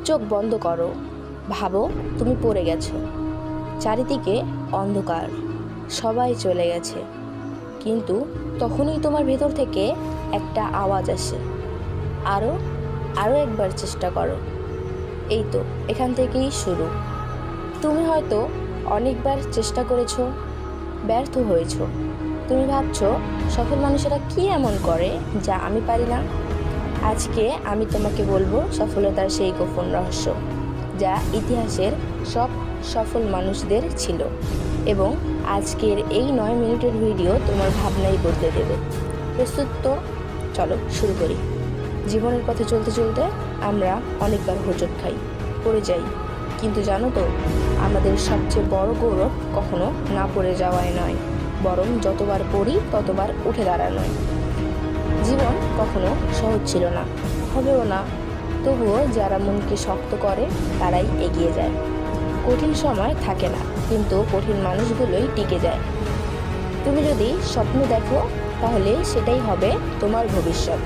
চোখ বন্ধ করো, ভাবো তুমি পড়ে গেছো। চারিদিকে অন্ধকার, সবাই চলে গেছে, কিন্তু তখনই তোমার ভেতর থেকে একটা আওয়াজ আসে, আরও আরও একবার চেষ্টা করো। এই তো, এখান থেকেই শুরু। তুমি হয়তো অনেকবার চেষ্টা করেছো, ব্যর্থ হয়েছো। তুমি ভাবছো সফল মানুষেরা কি এমন করে যা আমি পারি না। আজকে আমি তোমাকে বলবো সফলতার সেই গোপন রহস্য, যা ইতিহাসের সব সফল মানুষদের ছিল। এবং আজকের এই 9 মিনিটের ভিডিও তোমার ভাবনাই বদলে দেবে। প্রস্তুত তো? চলো শুরু করি। জীবনের পথে চলতে চলতে আমরা অনেকবার হোঁচট খাই, পড়ে যাই, কিন্তু জানো তো, আমাদের সবচেয়ে বড় গৌরব কখনো না পড়ে যাওয়ায় নয়, বরং যতবার পড়ি ততবার উঠে দাঁড়ানোয়। জীবন কখনো সহজ ছিল না, হবেও না, তবুও যারা মনকে শক্ত করে তারাই এগিয়ে যায়। কঠিন সময় থাকে না, কিন্তু কঠিন মানুষগুলোই টিকে যায়। তুমি যদি স্বপ্ন দেখো, তাহলে সেটাই হবে তোমার ভবিষ্যৎ।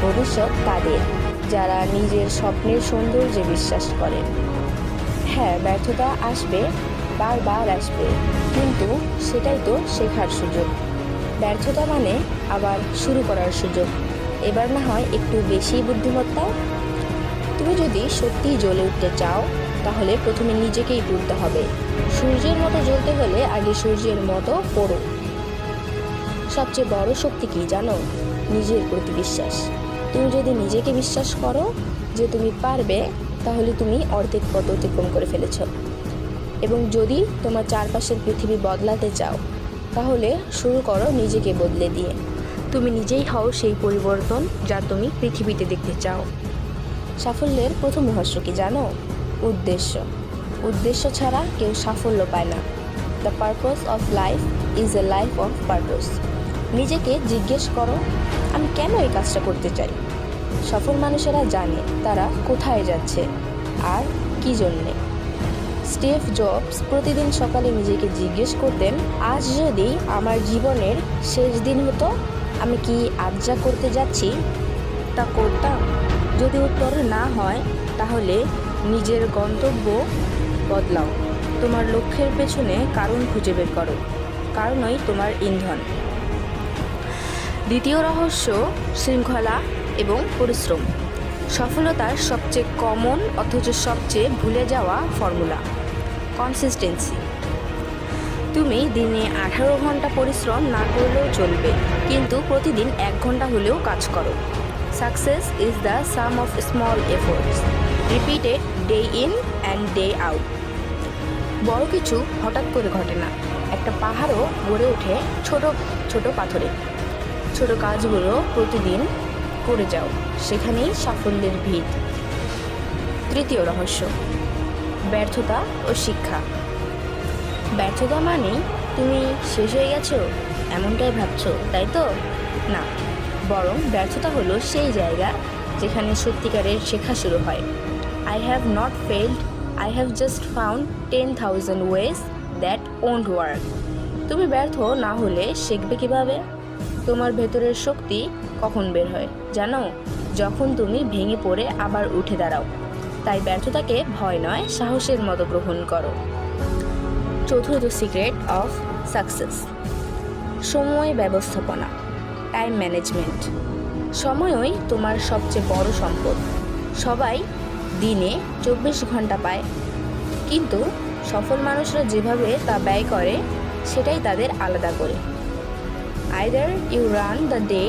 ভবিষ্যৎ তাদের যারা নিজের স্বপ্নের সৌন্দর্যে বিশ্বাস করে। হ্যাঁ, ব্যর্থতা আসবে, বারবার আসবে, কিন্তু সেটাই তো শেখার সুযোগ। ব্যর্থতা মানে আবার শুরু করার সুযোগ, এবার না হয় একটু বেশি বুদ্ধিমত্তা। তুমি যদি সত্যিই জ্বলে উঠতে চাও, তাহলে প্রথমে নিজেকেই তুলতে হবে। সূর্যের মতো জ্বলতে হলে আগে সূর্যের মতো পড়ো। সবচেয়ে বড় শক্তি কি জানো? নিজের প্রতি বিশ্বাস। তুমি যদি নিজেকে বিশ্বাস করো যে তুমি পারবে, তাহলে তুমি অর্ধেক পথ অতিক্রম করে ফেলেছ। এবং যদি তোমার চারপাশের পৃথিবী বদলাতে চাও, তাহলে শুরু করো নিজেকে বদলে দিয়ে। তুমি নিজেই হও সেই পরিবর্তন যা তুমি পৃথিবীতে দেখতে চাও। সাফল্যের প্রথম রহস্য কি জানো? উদ্দেশ্য। উদ্দেশ্য ছাড়া কেউ সাফল্য পায় না। The purpose of life is a life of purpose. নিজেকে জিজ্ঞেস করো, আমি কেন এই কাজটা করতে চাই? সফল মানুষেরা জানে তারা কোথায় যাচ্ছে আর কি জন্যে। স্টিভ জবস প্রতিদিন সকালে নিজেকে জিজ্ঞেস করতেন, আজ যদি আমার জীবনের শেষ দিন হতো, আমি কি আজ যা করতে যাচ্ছি তা করতাম? যদি উত্তর না হয়, তাহলে নিজের গন্তব্য বদলাও। তোমার লক্ষ্যের পেছনে কারণ খুঁজে বের করো, কারণই তোমার ইন্ধন। দ্বিতীয় রহস্য, শৃঙ্খলা এবং পরিশ্রম। সফলতার সবচেয়ে কমন অথচ সবচেয়ে ভুলে যাওয়া ফর্মুলা, কনসিস্টেন্সি। তুমি দিনে 18 ঘন্টা পরিশ্রম না করলেও চলবে, কিন্তু প্রতিদিন 1 ঘন্টা হলেও কাজ করো। Success is the some of small efforts repeated day in and day out. বড় কিছু হঠাৎ করে ঘটে না, একটা পাহাড়ও গড়ে ওঠে ছোট ছোট পাথরে। ছোট কাজগুলো প্রতিদিন করে যাও, সেখানেই সাফল্যের ভিত। তৃতীয় রহস্য, ব্যর্থতা ও শিক্ষা। ব্যর্থতা মানে তুমি শেষ হয়ে গেছো এমনটাই ভাবছো, তাই তো? না, বরং ব্যর্থতা হলো সেই জায়গা যেখানে সত্যিকারের শেখা শুরু হয়। I have not failed, I have just found 10,000 ways that won't work. তুমি ব্যর্থ না হলে শিখবে কিভাবে? তোমার ভেতরের শক্তি কখন বের হয় জানো? যখন তুমি ভেঙে পড়ে আবার উঠে দাঁড়াও। তাই ব্যর্থতাকে ভয় নয়, সাহসের মতো গ্রহণ করো। চতুর্থ সিক্রেট অফ সাকসেস, সময় ব্যবস্থাপনা, টাইম ম্যানেজমেন্ট। সময়ই তোমার সবচেয়ে বড় সম্পদ। সবাই দিনে 24 ঘন্টা পায়, কিন্তু সফল মানুষরা যেভাবে তা ব্যয় করে সেটাই তাদের আলাদা করে। Either you run the day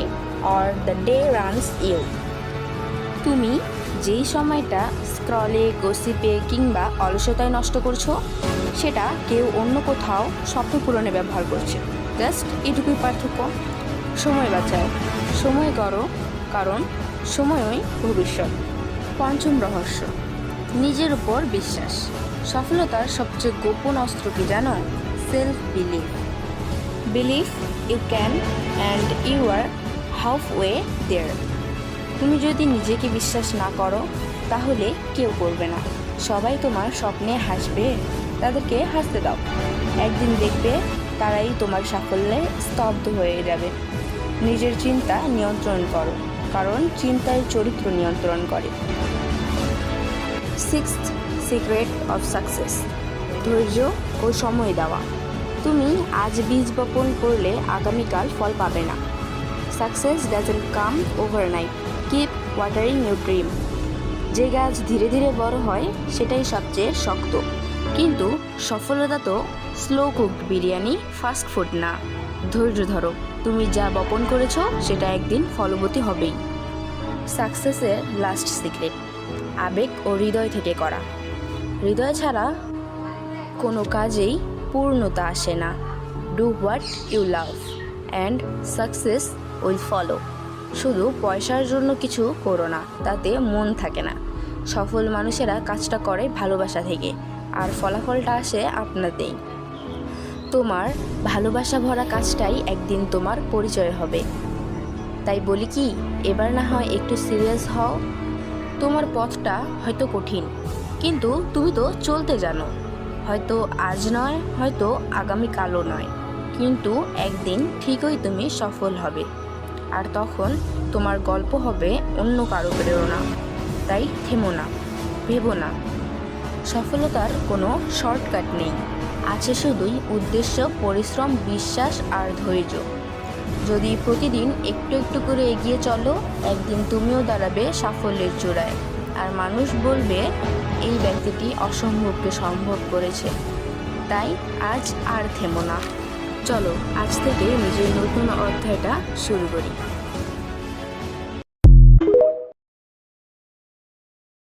or the day runs you. তুমি যেই সময়টা স্ক্রলে, গসিপে কিংবা অলসতায় নষ্ট করছো, সেটা কেউ অন্য কোথাও স্বপ্ন পূরণে ব্যবহার করছে। জাস্ট এটুকুই পার্থক্য। সময় বাঁচাও, সময় করো, কারণ সময়ই ভবিষ্যৎ। পঞ্চম রহস্য, নিজের উপর বিশ্বাস। সফলতার সবচেয়ে গোপন অস্ত্র কি জানো? Self believe. Believe you can and you are halfway there. তুমি যদি নিজেকে বিশ্বাস না করো, তাহলে কেউ করবে না। সবাই তোমার স্বপ্নে হাসবে, তাদেরকে হাসতে দাও। একদিন দেখবে তারাই তোমার সাফল্যে স্তব্ধ হয়ে যাবে। নিজের চিন্তা নিয়ন্ত্রণ করো, কারণ চিন্তায় চরিত্র নিয়ন্ত্রণ করে। সিক্সথ সিক্রেট অফ সাকসেস, ধৈর্য ও সময় দেওয়া। তুমি আজ বীজ বপন করলে আগামীকাল ফল পাবে না। Success doesn't come overnight, keep watering your dream. যে গাছ ধীরে ধীরে বড় হয় সেটাই সবচেয়ে শক্ত, কিন্তু সফলতা তো slow cooked biryani, fast food না। ধৈর্য ধরো, তুমি যা বপন করেছো সেটা একদিন ফলবতী হবেই। সাকসেসের লাস্ট সিক্রেট, আবেগ ও হৃদয় থেকে করা। হৃদয় ছাড়া কোনো কাজেই পূর্ণতা আসে না। Do what you love and success will follow. শুধু পয়সার জন্য কিছু করো না, তাতে মন থাকে না। সফল মানুষেরা কাজটা করে ভালোবাসা থেকে, আর ফলাফলটা আসে আপনাতেই। তোমার ভালোবাসা ভরা কাজটাই একদিন তোমার পরিচয় হবে। তাই বলি কি, এবার না হয় একটু সিরিয়াস হও। তোমার পথটা হয়তো কঠিন, কিন্তু তুমি তো চলতে জানো। হয়তো আজ নয়, হয়তো আগামীকালও নয়, কিন্তু একদিন ঠিকই তুমি সফল হবে। আর তখন তোমার গল্প হবে অন্য কারো প্রেরণা। তাই থেমো না, ভেবো না। সফলতার কোনো শর্টকাট নেই, আছে শুধুই উদ্দেশ্য, পরিশ্রম, বিশ্বাস আর ধৈর্য। যদি প্রতিদিন একটু একটু করে এগিয়ে চলো, একদিন তুমিও দাঁড়াবে সাফল্যের চূড়ায়। আর মানুষ বলবে, এই ব্যক্তিটি অসম্ভবকে সম্ভব করেছে। তাই আজ আর থেমো না, চলো আজ থেকে নিজের নতুন অধ্যায়টা শুরু করি।